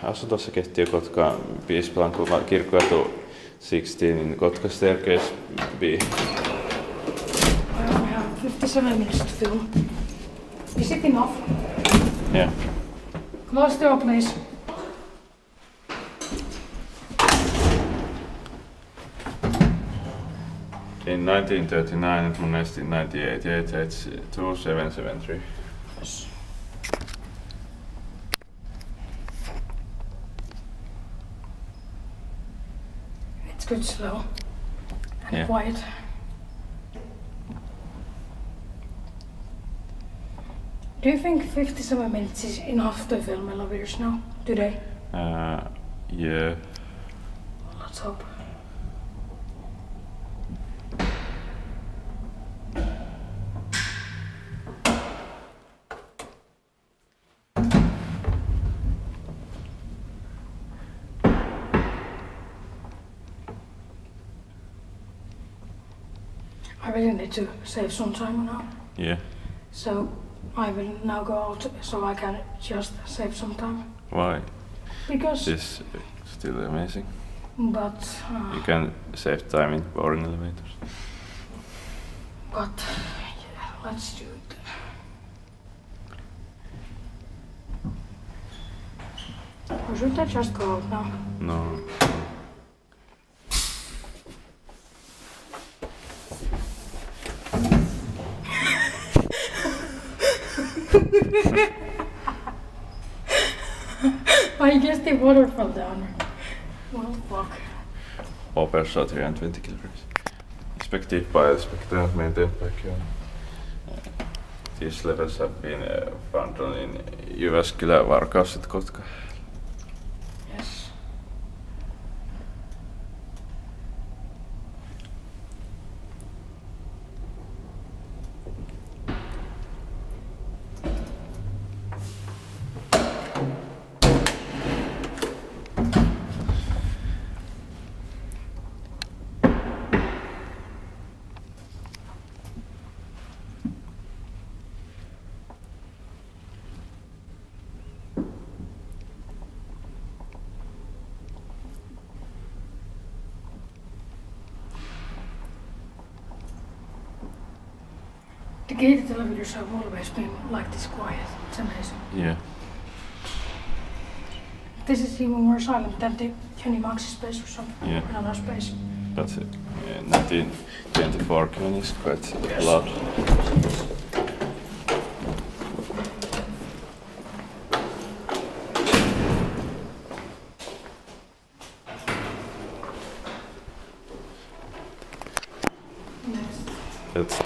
Asun tuossa Keittiö-Kotka, Piispalan Kirkkokatu 16, Kotka staircase B. I only have 57 minutes to film. Is it enough? Yeah. Close the door, please. In 1939 and Modernized in 1988, it's 2773. Yes. It's good slow and quiet. Do you think 57 minutes is enough to film elevators now, today? Yeah. Let's hope. I really need to save some time now. Yeah. So I will now go out so I can just save some time. Why? Because This is still amazing. But You can save time in boring elevators. But yeah, let's do it. Or should I just go out now? No. I guess the water fell down. Well, fuck. Opel shot 320 kilograms. Inspected by the inspector and maintained by Kone. These levels have been found in Jyväskylä, Varkaus and Kotka. Yes. The gated elevators have always been like this quiet. It's amazing. Yeah. This is even more silent than the Unimaxi space or something. Yeah. Another space. But 1924 Kone is quite loud. Next. That's